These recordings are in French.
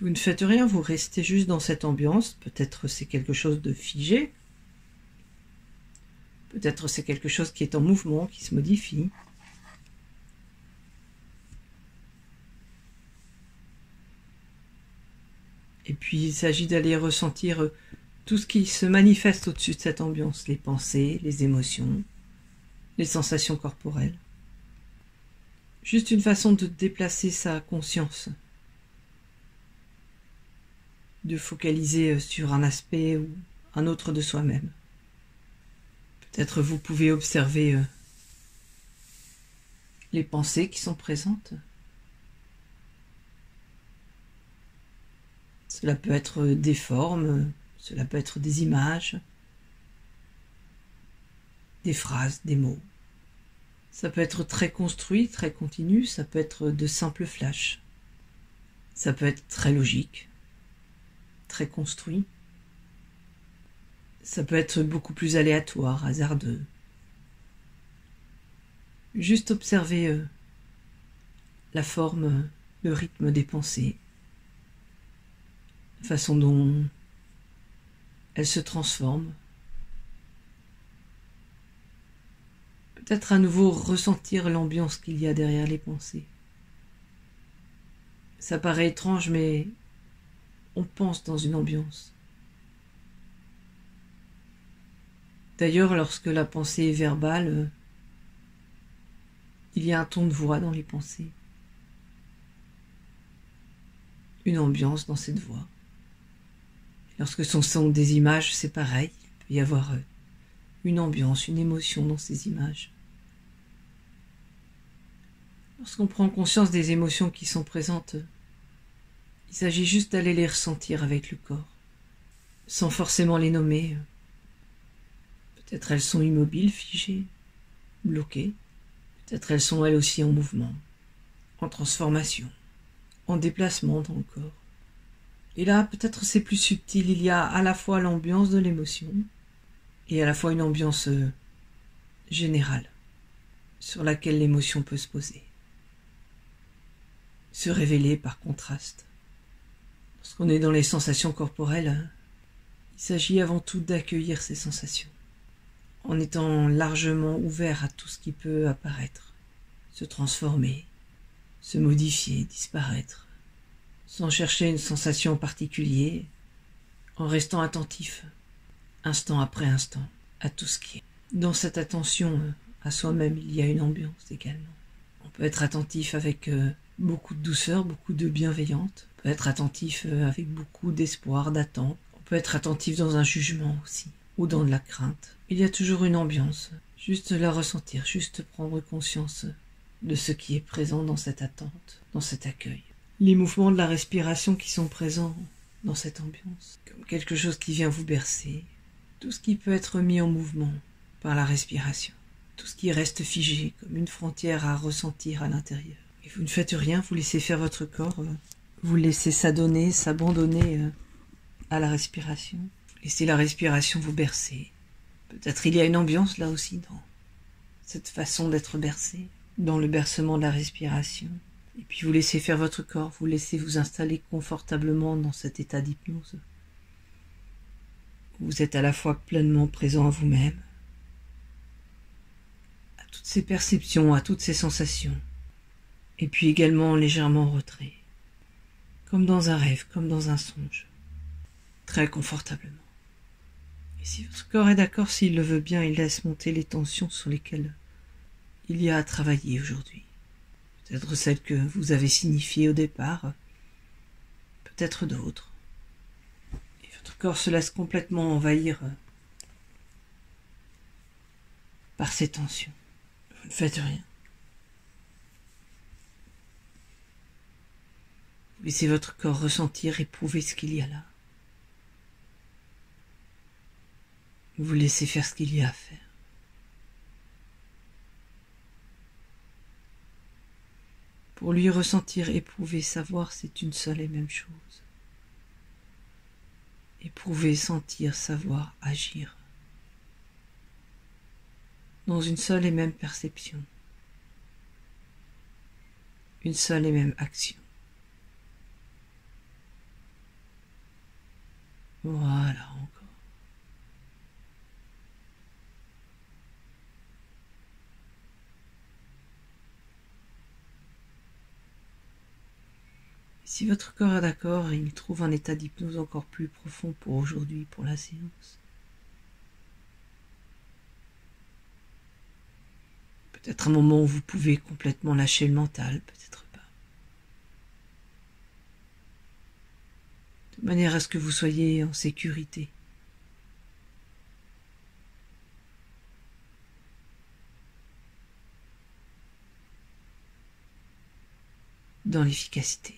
Vous ne faites rien, vous restez juste dans cette ambiance. Peut-être c'est quelque chose de figé. Peut-être c'est quelque chose qui est en mouvement, qui se modifie. Et puis il s'agit d'aller ressentir tout ce qui se manifeste au-dessus de cette ambiance. Les pensées, les émotions, les sensations corporelles. Juste une façon de déplacer sa conscience. De focaliser sur un aspect ou un autre de soi-même. Peut-être vous pouvez observer les pensées qui sont présentes. Cela peut être des formes, cela peut être des images, des phrases, des mots. Ça peut être très construit, très continu, ça peut être de simples flashs. Ça peut être très logique, très construit. Ça peut être beaucoup plus aléatoire, hasardeux. Juste observer la forme, le rythme des pensées, la façon dont elles se transforment. Peut-être à nouveau ressentir l'ambiance qu'il y a derrière les pensées. Ça paraît étrange, mais on pense dans une ambiance. D'ailleurs, lorsque la pensée est verbale, il y a un ton de voix dans les pensées. Une ambiance dans cette voix. Lorsque ce sont des images, c'est pareil. Il peut y avoir une ambiance, une émotion dans ces images. Lorsqu'on prend conscience des émotions qui sont présentes, il s'agit juste d'aller les ressentir avec le corps, sans forcément les nommer. Peut-être elles sont immobiles, figées, bloquées. Peut-être elles sont elles aussi en mouvement, en transformation, en déplacement dans le corps. Et là, peut-être c'est plus subtil, il y a à la fois l'ambiance de l'émotion et à la fois une ambiance générale sur laquelle l'émotion peut se poser, se révéler par contraste. Lorsqu'on est dans les sensations corporelles, il s'agit avant tout d'accueillir ces sensations, en étant largement ouvert à tout ce qui peut apparaître, se transformer, se modifier, disparaître, sans chercher une sensation en particulier, en restant attentif, instant après instant, à tout ce qui est. Dans cette attention à soi-même, il y a une ambiance également. On peut être attentif avec beaucoup de douceur, beaucoup de bienveillance. On peut être attentif avec beaucoup d'espoir, d'attente. On peut être attentif dans un jugement aussi, ou dans de la crainte. Il y a toujours une ambiance, juste la ressentir, juste prendre conscience de ce qui est présent dans cette attente, dans cet accueil. Les mouvements de la respiration qui sont présents dans cette ambiance, comme quelque chose qui vient vous bercer, tout ce qui peut être mis en mouvement par la respiration, tout ce qui reste figé comme une frontière à ressentir à l'intérieur. Et vous ne faites rien, vous laissez faire votre corps, vous laissez s'adonner, s'abandonner à la respiration, laissez la respiration vous bercer. Peut-être il y a une ambiance là aussi dans cette façon d'être bercé, dans le bercement de la respiration. Et puis vous laissez faire votre corps, vous laissez vous installer confortablement dans cet état d'hypnose. Vous êtes à la fois pleinement présent à vous-même, à toutes ces perceptions, à toutes ces sensations, et puis également légèrement en retrait, comme dans un rêve, comme dans un songe, très confortablement. Et si votre corps est d'accord, s'il le veut bien, il laisse monter les tensions sur lesquelles il y a à travailler aujourd'hui. Peut-être celles que vous avez signifiées au départ, peut-être d'autres. Et votre corps se laisse complètement envahir par ces tensions. Vous ne faites rien. Vous laissez votre corps ressentir, éprouver ce qu'il y a là. Vous laissez faire ce qu'il y a à faire. Pour lui ressentir, éprouver, savoir, c'est une seule et même chose. Éprouver, sentir, savoir, agir. Dans une seule et même perception. Une seule et même action. Voilà, encore. Si votre corps est d'accord, il trouve un état d'hypnose encore plus profond pour aujourd'hui, pour la séance. Peut-être un moment où vous pouvez complètement lâcher le mental, peut-être pas. De manière à ce que vous soyez en sécurité. Dans l'efficacité.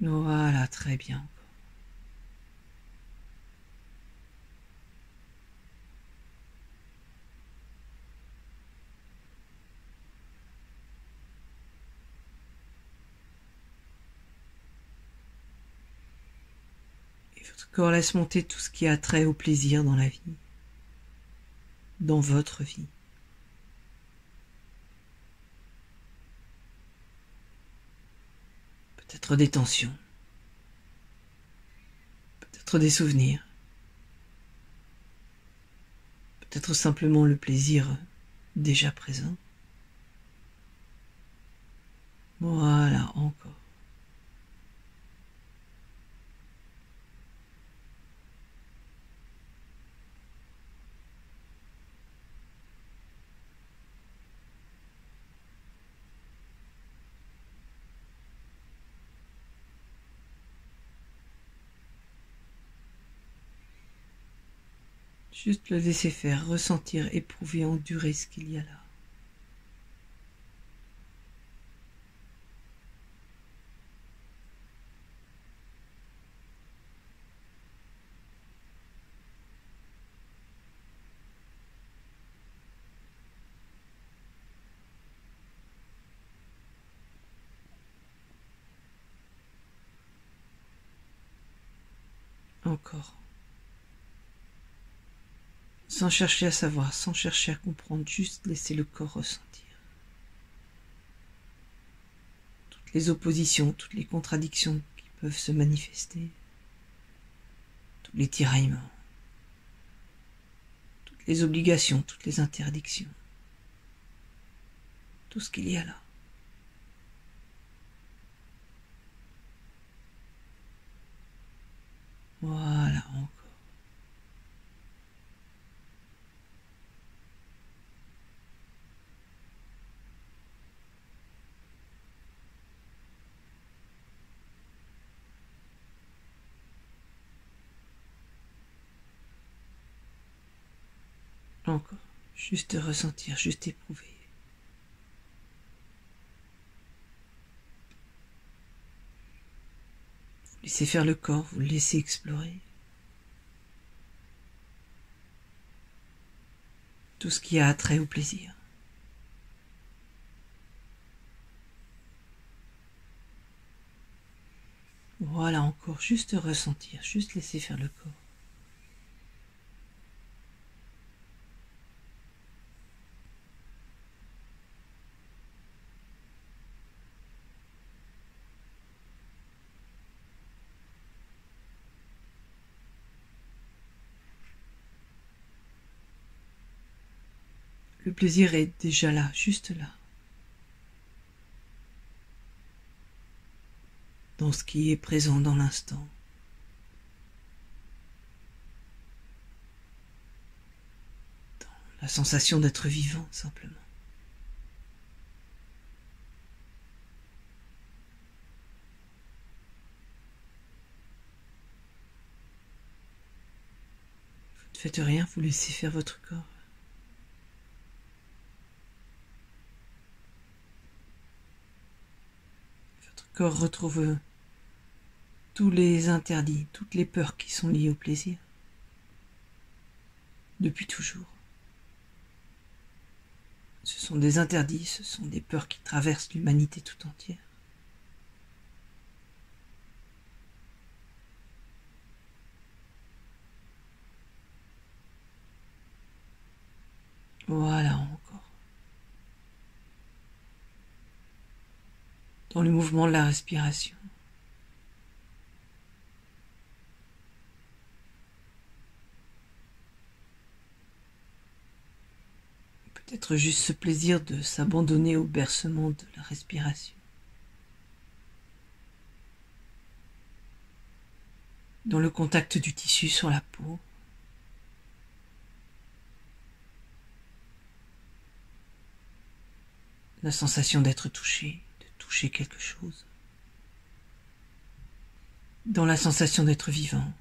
Voilà, très bien. Et votre corps laisse monter tout ce qui a trait au plaisir dans la vie, dans votre vie. Peut-être des tensions, peut-être des souvenirs, peut-être simplement le plaisir déjà présent. Voilà, encore. Juste le laisser faire, ressentir, éprouver, endurer ce qu'il y a là. Encore. Sans chercher à savoir, sans chercher à comprendre, juste laisser le corps ressentir. Toutes les oppositions, toutes les contradictions qui peuvent se manifester, tous les tiraillements, toutes les obligations, toutes les interdictions, tout ce qu'il y a là. Voilà, encore. Encore. Juste ressentir, juste éprouver. Vous laissez faire le corps, vous le laissez explorer. Tout ce qui a trait au plaisir. Voilà, encore, juste ressentir, juste laisser faire le corps. Le plaisir est déjà là, juste là. Dans ce qui est présent dans l'instant. Dans la sensation d'être vivant, simplement. Vous ne faites rien, vous laissez faire votre corps. Votre corps retrouve tous les interdits, toutes les peurs qui sont liées au plaisir. Depuis toujours. Ce sont des interdits, ce sont des peurs qui traversent l'humanité tout entière. Voilà, encore. dans le mouvement de la respiration. Peut-être juste ce plaisir de s'abandonner au bercement de la respiration. Dans le contact du tissu sur la peau. La sensation d'être touché, de toucher quelque chose. Dans la sensation d'être vivant.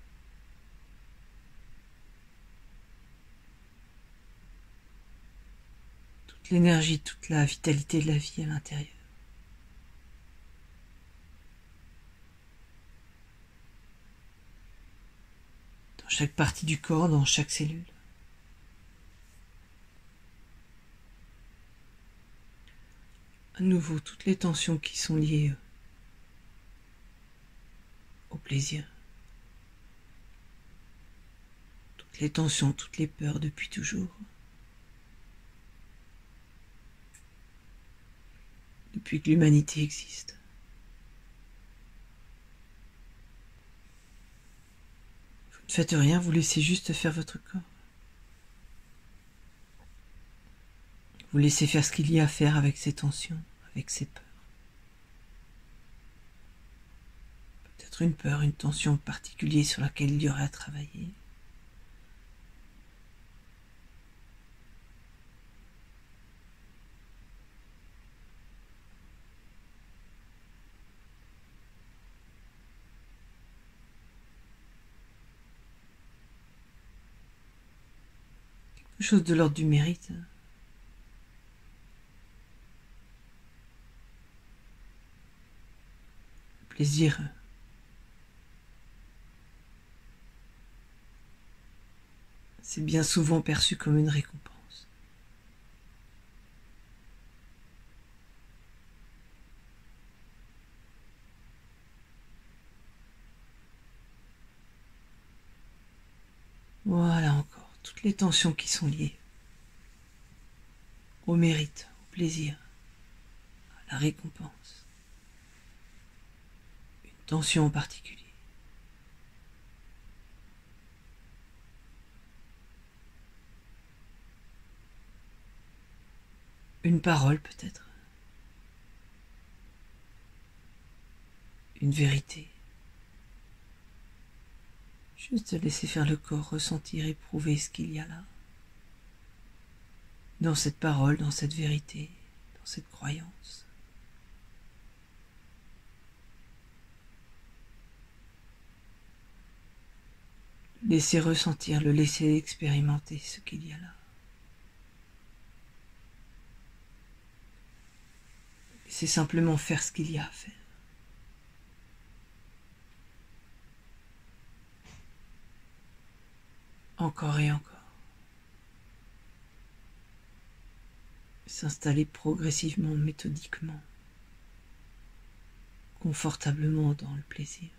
Toute l'énergie, toute la vitalité de la vie à l'intérieur. Dans chaque partie du corps, dans chaque cellule. À nouveau, toutes les tensions qui sont liées au plaisir. Toutes les tensions, toutes les peurs depuis toujours. Depuis que l'humanité existe. Vous ne faites rien, vous laissez juste faire votre corps. Vous laissez faire ce qu'il y a à faire avec ces tensions, avec ces peurs. Peut-être une peur, une tension particulière sur laquelle il y aurait à travailler. Quelque chose de l'ordre du mérite. Le plaisir. C'est bien souvent perçu comme une récompense. Voilà encore, toutes les tensions qui sont liées au mérite, au plaisir, à la récompense. Une tension en particulier. Une parole peut-être. Une vérité. Juste laisser faire le corps, ressentir, éprouver ce qu'il y a là. Dans cette parole, dans cette vérité, dans cette croyance. Laisser ressentir, le laisser expérimenter ce qu'il y a là. Laisser simplement faire ce qu'il y a à faire. Encore et encore. S'installer progressivement, méthodiquement, confortablement dans le plaisir.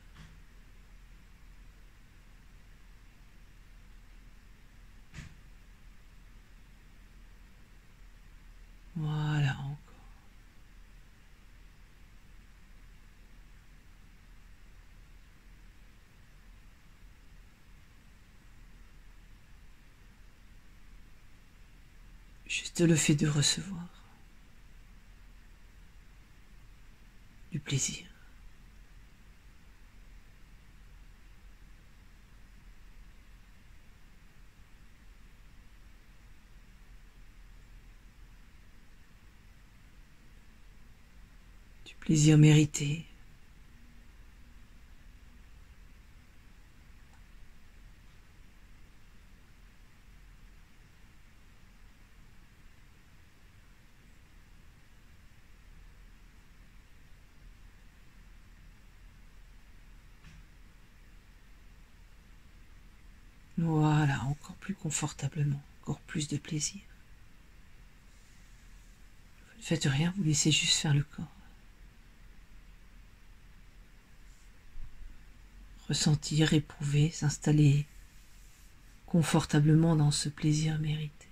Voilà encore. Juste le fait de recevoir du plaisir. Du plaisir mérité. Voilà, encore plus confortablement, encore plus de plaisir. Vous ne faites rien, vous laissez juste faire le corps. Ressentir, éprouver, s'installer confortablement dans ce plaisir mérité.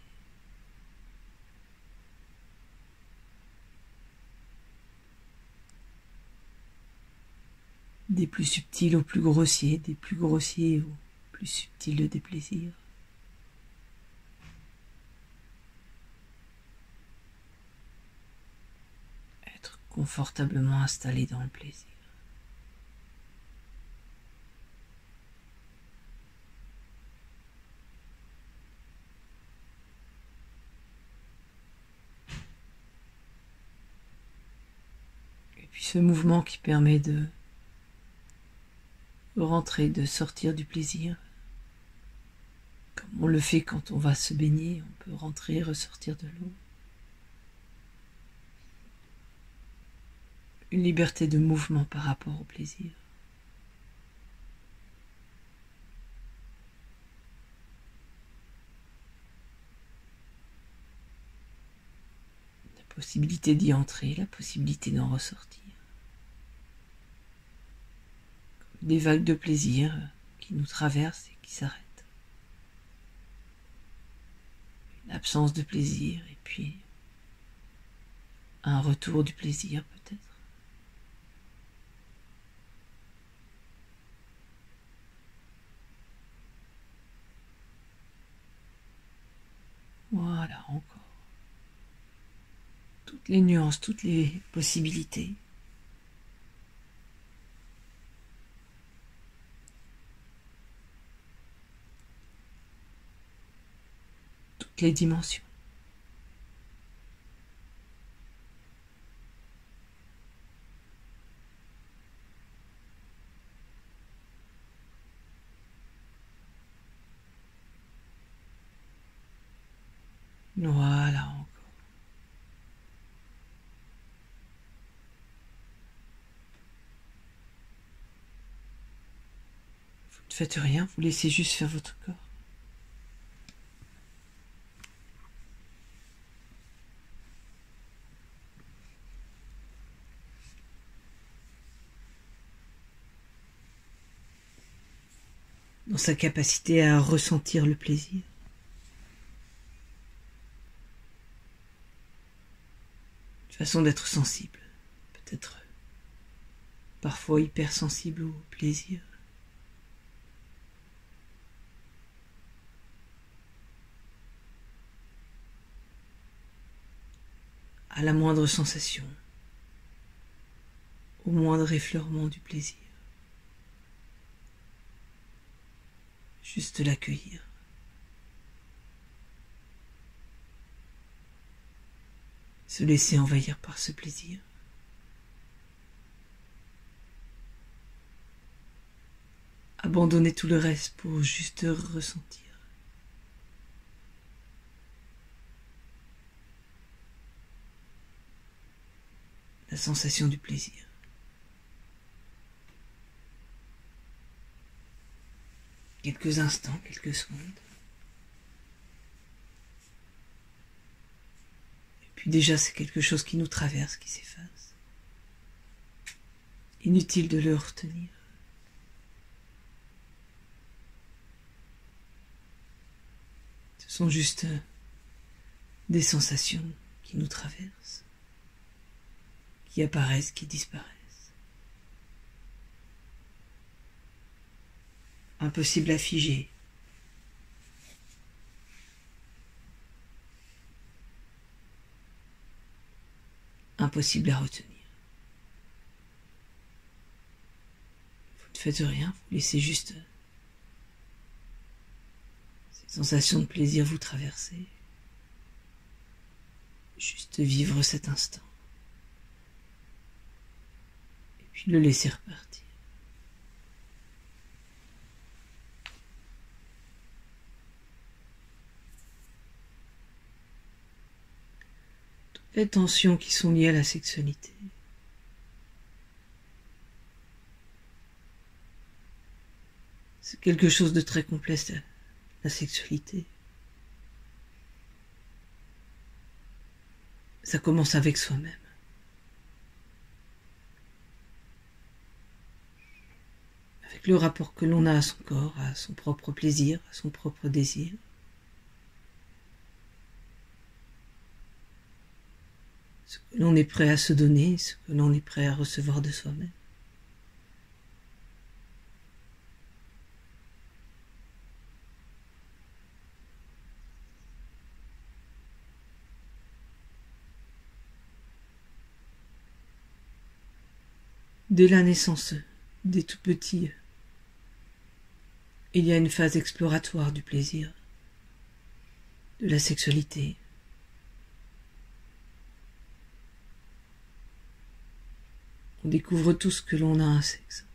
des plus subtils aux plus grossiers, des plus grossiers aux plus subtils de déplaisir. Être confortablement installé dans le plaisir. Puis ce mouvement qui permet de rentrer, de sortir du plaisir. Comme on le fait quand on va se baigner, on peut rentrer et ressortir de l'eau. Une liberté de mouvement par rapport au plaisir. La possibilité d'y entrer, la possibilité d'en ressortir. Des vagues de plaisir qui nous traversent et qui s'arrêtent. Une absence de plaisir et puis un retour du plaisir peut-être. Voilà, encore. Toutes les nuances, toutes les possibilités. Toutes les dimensions. Voilà, encore. Vous ne faites rien, vous laissez juste faire votre corps. Dans sa capacité à ressentir le plaisir. Une façon d'être sensible, peut-être parfois hypersensible au plaisir. À la moindre sensation, au moindre effleurement du plaisir. Juste l'accueillir. Se laisser envahir par ce plaisir. Abandonner tout le reste pour juste ressentir. La sensation du plaisir. Quelques instants, quelques secondes. Et puis déjà, c'est quelque chose qui nous traverse, qui s'efface. Inutile de le retenir. Ce sont juste des sensations qui nous traversent, qui apparaissent, qui disparaissent. Impossible à figer. Impossible à retenir. Vous ne faites rien, vous laissez juste ces sensations de plaisir vous traverser. Juste vivre cet instant. Et puis le laisser repartir. Les tensions qui sont liées à la sexualité. C'est quelque chose de très complexe, la sexualité. Ça commence avec soi-même. Avec le rapport que l'on a à son corps, à son propre plaisir, à son propre désir. Ce que l'on est prêt à se donner, ce que l'on est prêt à recevoir de soi-même. Dès la naissance, dès tout petit, il y a une phase exploratoire du plaisir, de la sexualité. On découvre tous que l'on a un sexe.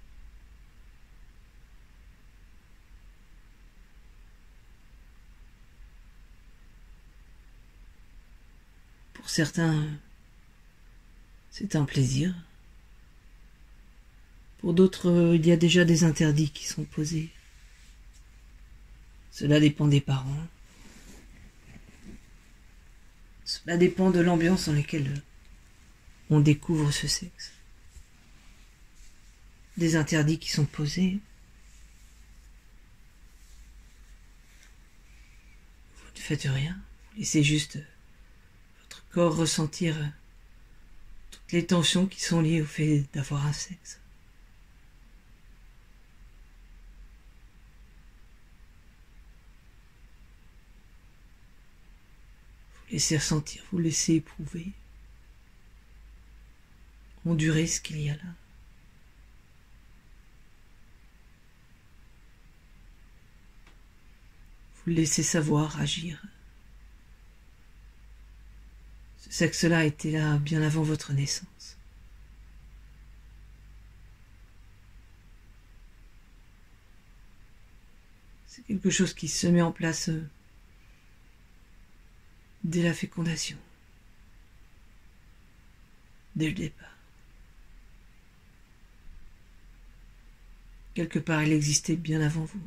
Pour certains, c'est un plaisir. Pour d'autres, il y a déjà des interdits qui sont posés. Cela dépend des parents. Cela dépend de l'ambiance dans laquelle on découvre ce sexe. Des interdits qui sont posés. Vous ne faites rien. Vous laissez juste votre corps ressentir toutes les tensions qui sont liées au fait d'avoir un sexe. Vous laissez ressentir, vous laissez éprouver, endurer ce qu'il y a là. Vous laissez savoir, agir. Ce sexe-là était là bien avant votre naissance. C'est quelque chose qui se met en place dès la fécondation, dès le départ. Quelque part, il existait bien avant vous.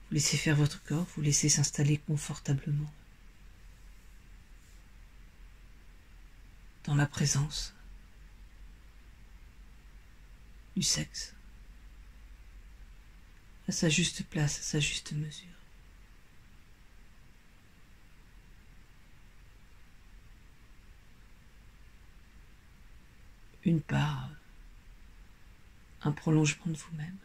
Vous laissez faire votre corps, vous laissez s'installer confortablement dans la présence du sexe, à sa juste place, à sa juste mesure. Une part, un prolongement de vous-même.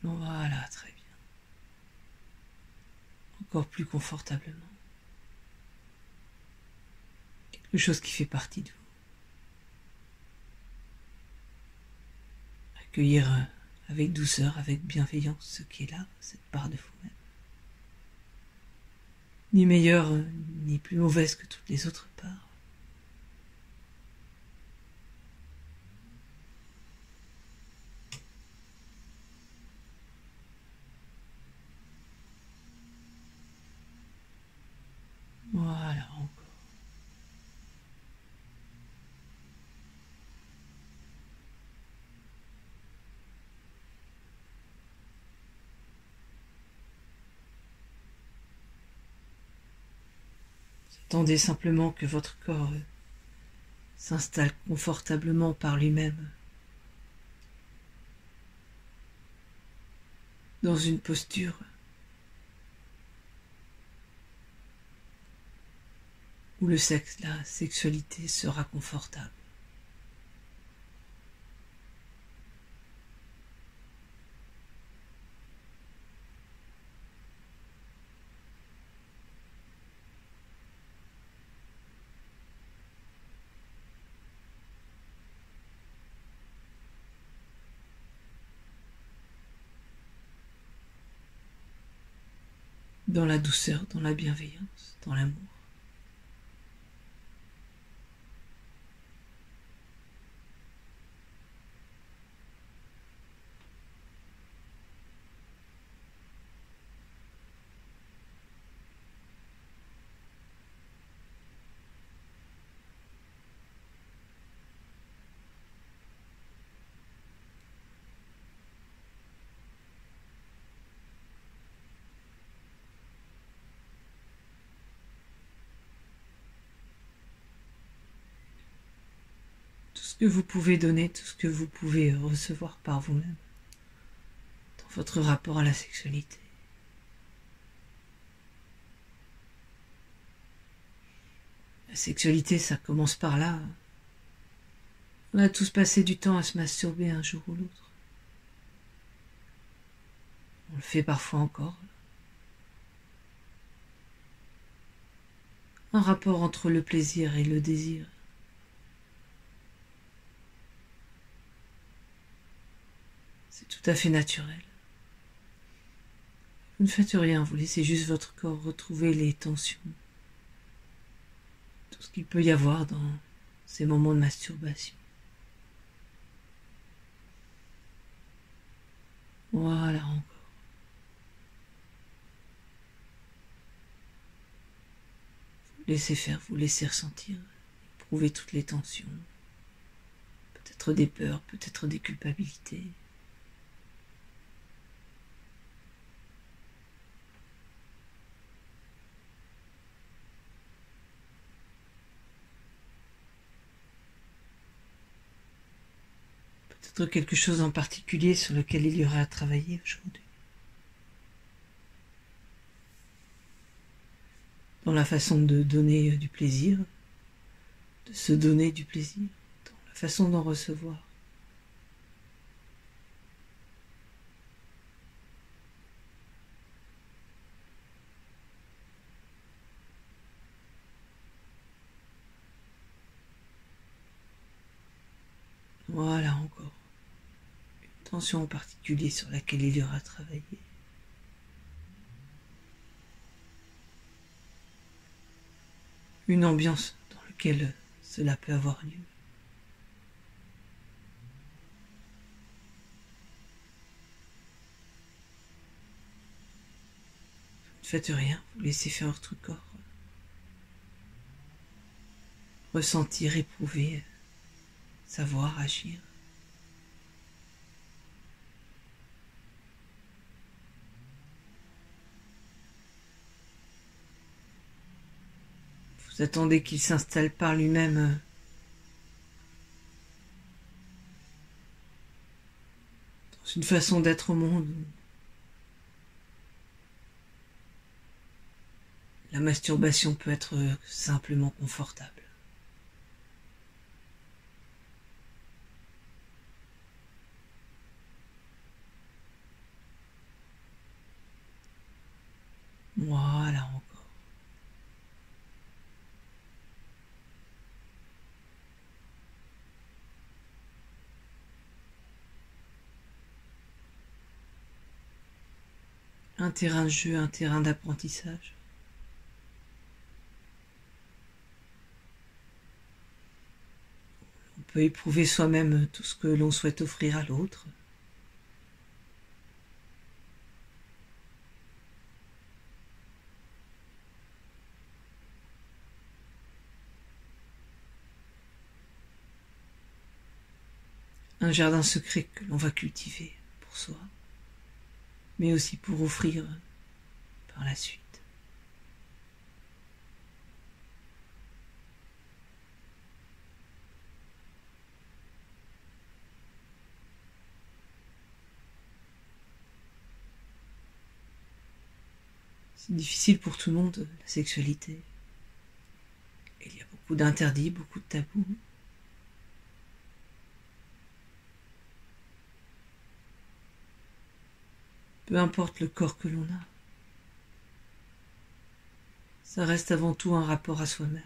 Voilà, très bien. Encore plus confortablement. Quelque chose qui fait partie de vous. Accueillir avec douceur, avec bienveillance ce qui est là, cette part de vous-même. Ni meilleure, ni plus mauvaise que toutes les autres parts. Voilà, encore. Attendez simplement que votre corps s'installe confortablement par lui-même dans une posture où le sexe, la sexualité sera confortable. Dans la douceur, dans la bienveillance, dans l'amour. Tout ce que vous pouvez donner, tout ce que vous pouvez recevoir par vous-même dans votre rapport à la sexualité. La sexualité, ça commence par là. On a tous passé du temps à se masturber un jour ou l'autre. On le fait parfois encore. Un rapport entre le plaisir et le désir. C'est tout à fait naturel. Vous ne faites rien, vous laissez juste votre corps retrouver les tensions. Tout ce qu'il peut y avoir dans ces moments de masturbation. Voilà encore. Vous laissez faire, vous laissez ressentir, éprouver toutes les tensions. Peut-être des peurs, peut-être des culpabilités. Peut-être quelque chose en particulier sur lequel il y aura à travailler aujourd'hui. Dans la façon de donner du plaisir, de se donner du plaisir, dans la façon d'en recevoir. Voilà encore. Une tension en particulier sur laquelle il y aura à travailler. Une ambiance dans laquelle cela peut avoir lieu. Vous ne faites rien, vous laissez faire votre corps. Ressentir, éprouver, savoir, agir. Vous attendez qu'il s'installe par lui-même dans une façon d'être au monde où la masturbation peut être simplement confortable. Voilà encore. Un terrain de jeu, un terrain d'apprentissage. On peut éprouver soi-même tout ce que l'on souhaite offrir à l'autre. Un jardin secret que l'on va cultiver pour soi, mais aussi pour offrir par la suite. C'est difficile pour tout le monde, la sexualité. Il y a beaucoup d'interdits, beaucoup de tabous. Peu importe le corps que l'on a, ça reste avant tout un rapport à soi-même.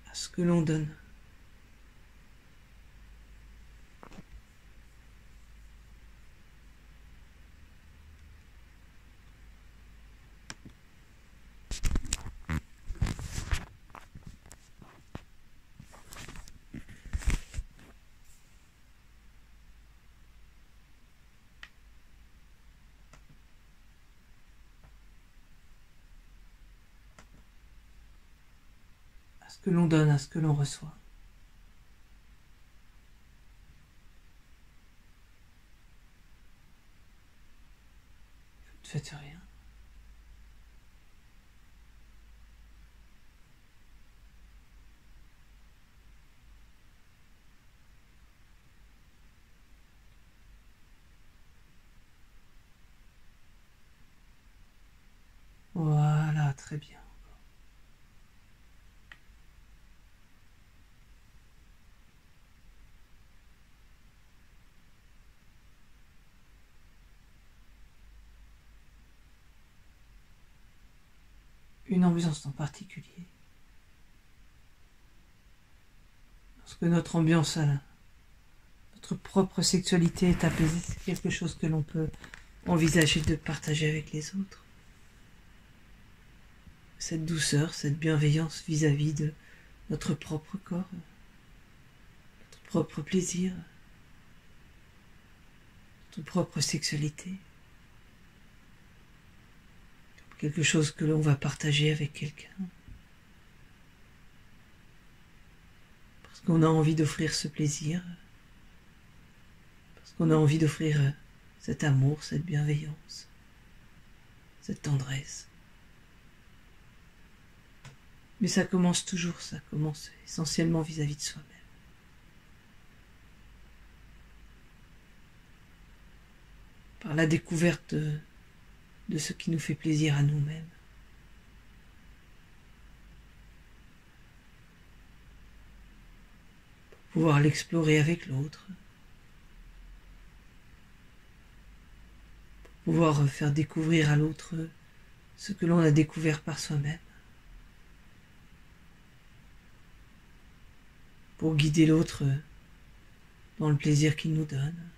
À ce que l'on donne. À ce que l'on donne, à ce que l'on reçoit. Vous ne faites rien. très bien. Une ambiance en particulier. Lorsque notre ambiance, notre propre sexualité est apaisée, c'est quelque chose que l'on peut envisager de partager avec les autres. Cette douceur, cette bienveillance vis-à-vis de notre propre corps, notre propre plaisir, notre propre sexualité. Quelque chose que l'on va partager avec quelqu'un. Parce qu'on a envie d'offrir ce plaisir. Parce qu'on a envie d'offrir cet amour, cette bienveillance, cette tendresse. Mais ça commence essentiellement vis-à-vis de soi-même. Par la découverte de ce qui nous fait plaisir à nous-mêmes. Pour pouvoir l'explorer avec l'autre. Pour pouvoir faire découvrir à l'autre ce que l'on a découvert par soi-même. Pour guider l'autre dans le plaisir qu'il nous donne.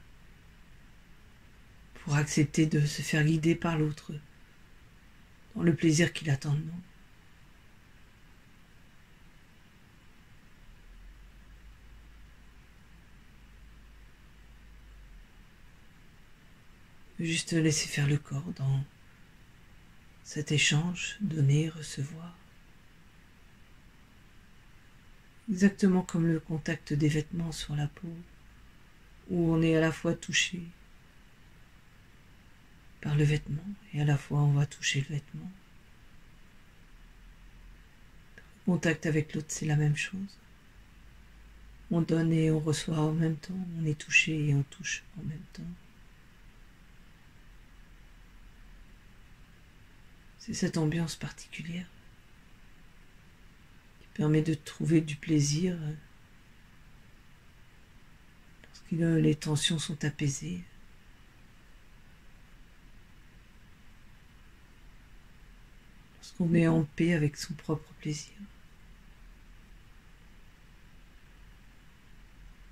Pour accepter de se faire guider par l'autre dans le plaisir qu'il attend de nous. Juste laisser faire le corps dans cet échange, donner, recevoir. Exactement comme le contact des vêtements sur la peau, où on est à la fois touché par le vêtement et à la fois on va toucher le vêtement. Le contact avec l'autre, c'est la même chose. On donne et on reçoit en même temps, on est touché et on touche en même temps. C'est cette ambiance particulière qui permet de trouver du plaisir lorsque les tensions sont apaisées. Lorsqu'on est en paix avec son propre plaisir.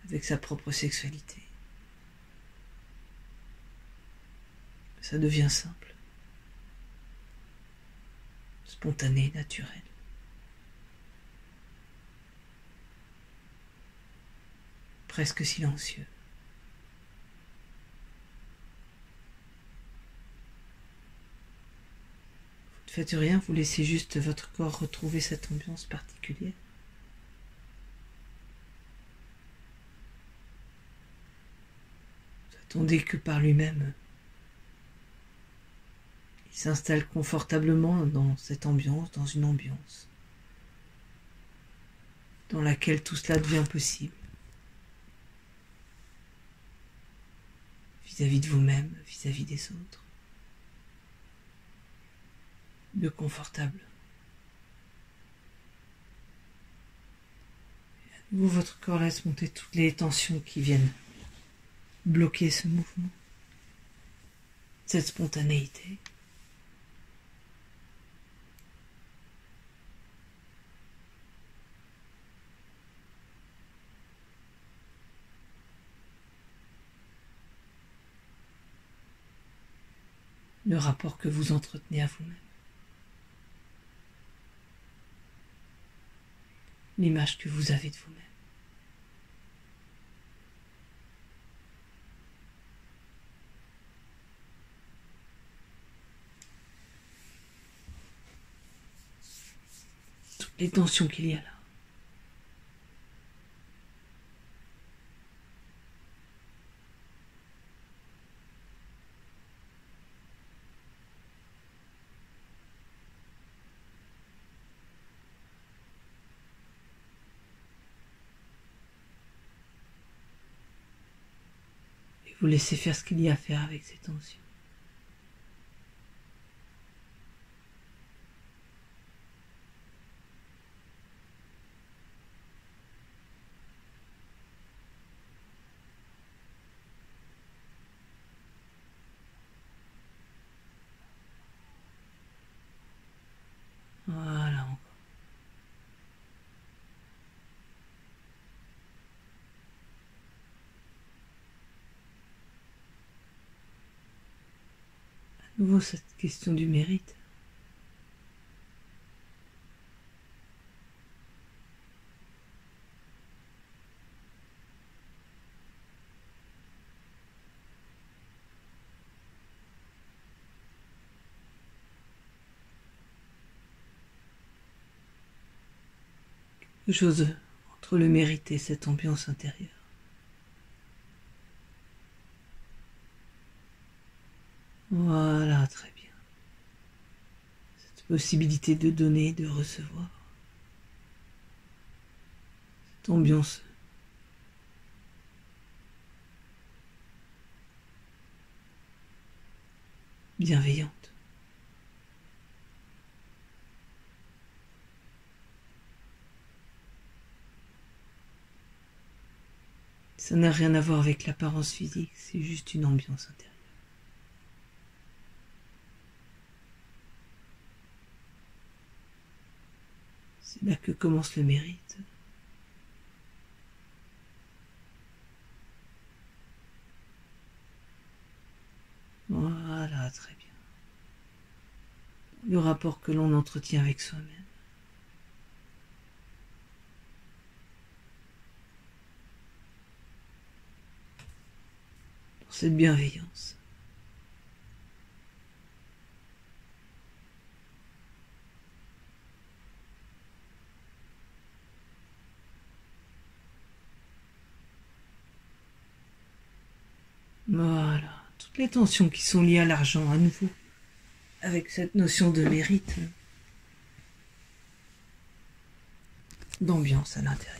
Avec sa propre sexualité. Ça devient simple. Spontané, naturel. Presque silencieux. Vous ne faites rien, vous laissez juste votre corps retrouver cette ambiance particulière. Vous attendez que par lui-même, il s'installe confortablement dans cette ambiance, dans une ambiance dans laquelle tout cela devient possible. Vis-à-vis de vous-même, vis-à-vis des autres. De confortable. Et à nouveau, votre corps laisse monter toutes les tensions qui viennent bloquer ce mouvement. Cette spontanéité. Le rapport que vous entretenez à vous-même. L'image que vous avez de vous-même. Toutes les tensions qu'il y a là. Vous laissez faire ce qu'il y a à faire avec ces tensions. nouveau cette question du mérite. Quelque chose entre le mérite et cette ambiance intérieure. Voilà, très bien. Cette possibilité de donner, de recevoir. Cette ambiance bienveillante. Ça n'a rien à voir avec l'apparence physique, c'est juste une ambiance intérieure. C'est là que commence le mérite. Voilà, très bien. Le rapport que l'on entretient avec soi-même. Dans cette bienveillance. Voilà, toutes les tensions qui sont liées à l'argent, à nouveau, avec cette notion de mérite, d'ambiance à l'intérieur.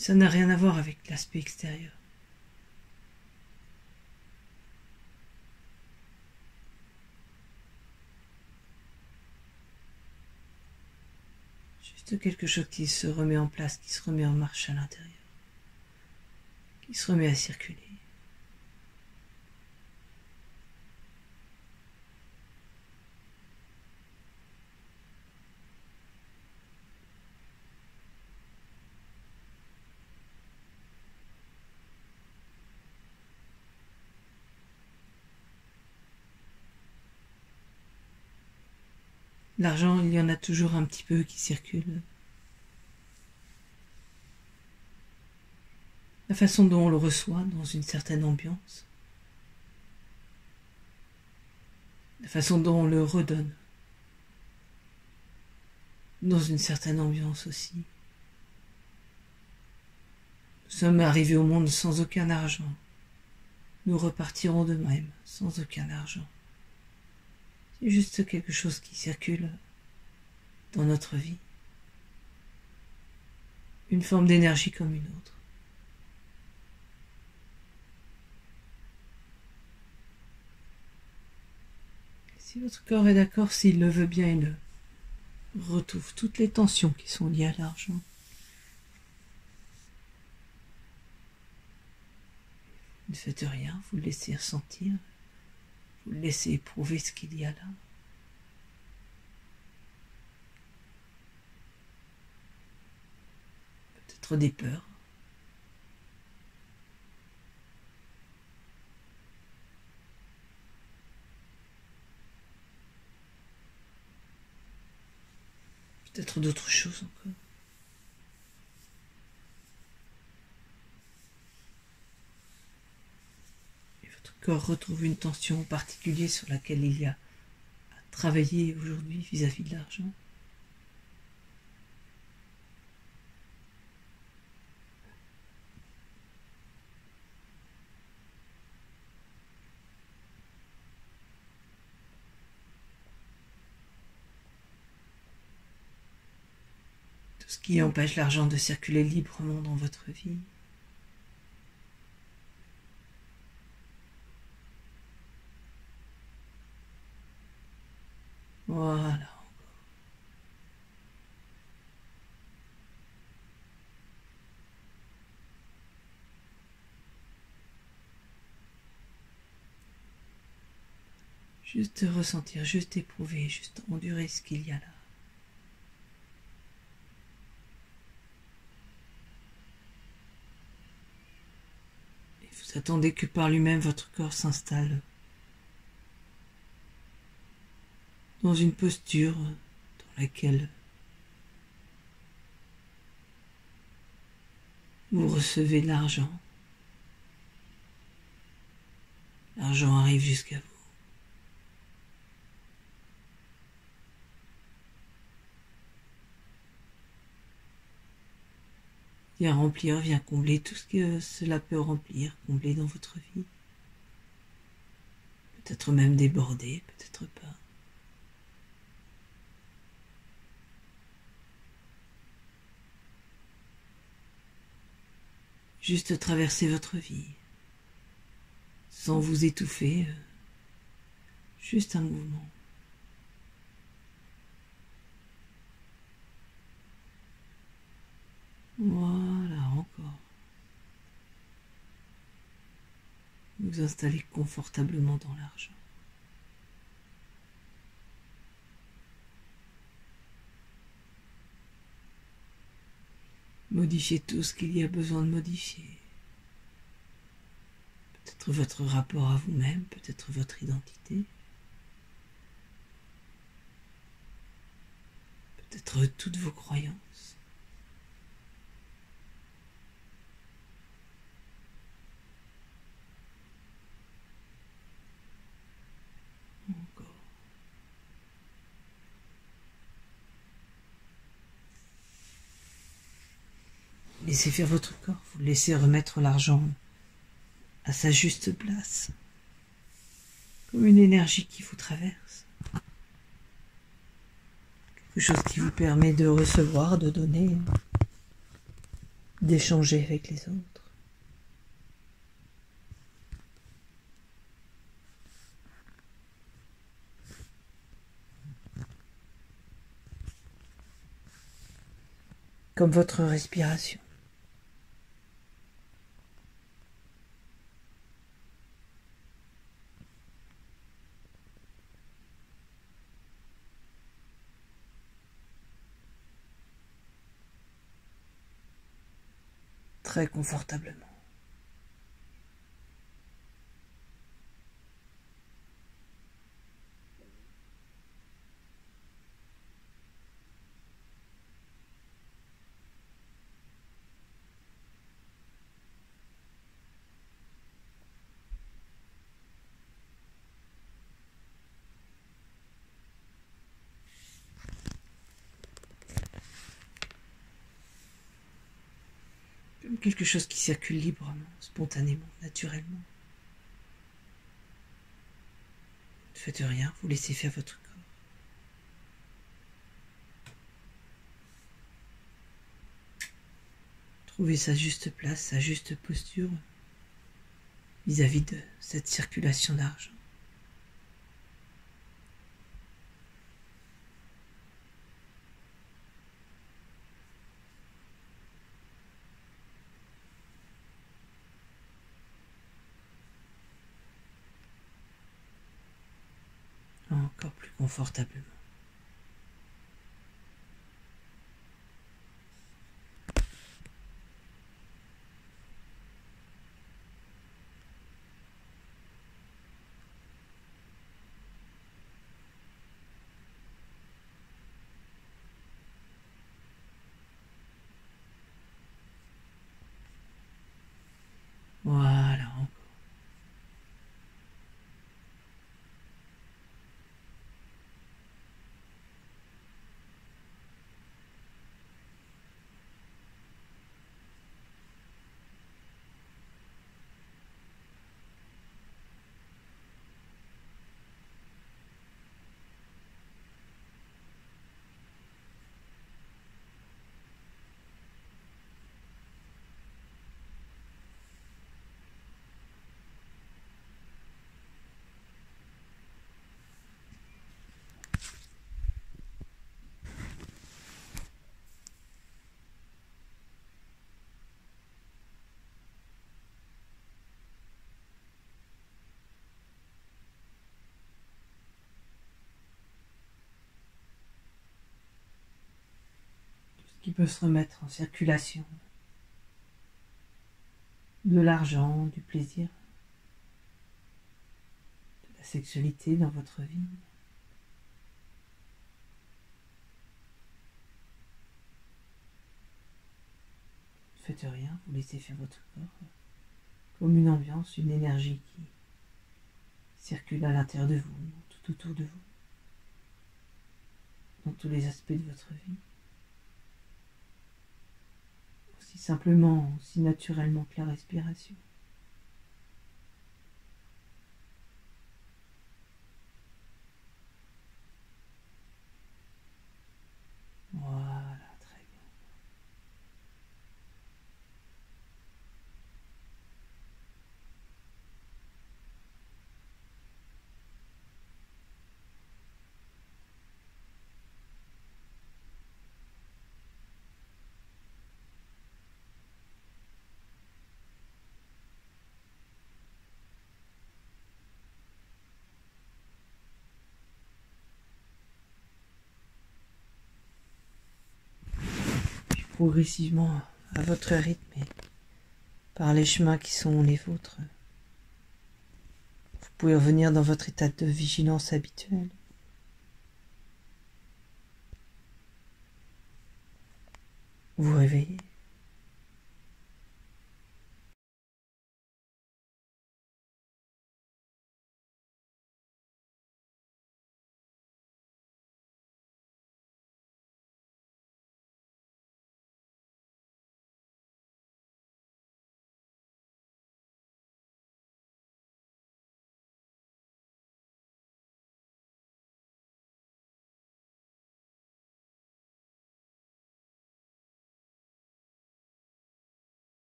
Ça n'a rien à voir avec l'aspect extérieur. Juste quelque chose qui se remet en place, qui se remet en marche à l'intérieur, qui se remet à circuler. L'argent, il y en a toujours un petit peu qui circule. La façon dont on le reçoit dans une certaine ambiance. La façon dont on le redonne dans une certaine ambiance aussi. Nous sommes arrivés au monde sans aucun argent. Nous repartirons de même sans aucun argent. C'est juste quelque chose qui circule dans notre vie. Une forme d'énergie comme une autre. Si votre corps est d'accord, s'il le veut bien, il retrouve toutes les tensions qui sont liées à l'argent. Vous ne faites rien, vous le laissez ressentir, vous le laissez éprouver ce qu'il y a là. Peut-être des peurs. Peut-être d'autres choses encore. Et votre corps retrouve une tension en particulier sur laquelle il y a à travailler aujourd'hui vis-à-vis de l'argent. Tout ce qui empêche l'argent de circuler librement dans votre vie. Voilà. Juste ressentir, juste éprouver, juste endurer ce qu'il y a là. Et vous attendez que par lui-même votre corps s'installe dans une posture dans laquelle vous recevez l'argent. L'argent arrive jusqu'à vous. Vient remplir, vient combler tout ce que cela peut remplir, combler dans votre vie. Peut-être même déborder, peut-être pas. Juste traverser votre vie, sans vous étouffer, juste un mouvement. Voilà, encore. Vous installez confortablement dans l'argent. Modifiez tout ce qu'il y a besoin de modifier. Peut-être votre rapport à vous-même, peut-être votre identité. Peut-être toutes vos croyances. Encore. Laissez faire votre corps, vous laissez remettre l'argent à sa juste place, comme une énergie qui vous traverse. Quelque chose qui vous permet de recevoir, de donner, d'échanger avec les autres. Comme votre respiration. Très confortablement. Comme quelque chose qui circule librement, spontanément, naturellement. Ne faites rien, vous laissez faire votre corps. Trouvez sa juste place, sa juste posture vis-à-vis de cette circulation d'argent. Encore plus confortablement. Voilà. peut se remettre en circulation. De l'argent, du plaisir, de la sexualité dans votre vie. Ne faites rien, vous laissez faire votre corps comme une ambiance, une énergie qui circule à l'intérieur de vous, tout autour de vous, dans tous les aspects de votre vie. Aussi simplement, aussi naturellement que la respiration. Voilà, très bien. Puis progressivement, à votre rythme et par les chemins qui sont les vôtres, vous pouvez revenir dans votre état de vigilance habituel. Vous réveillez.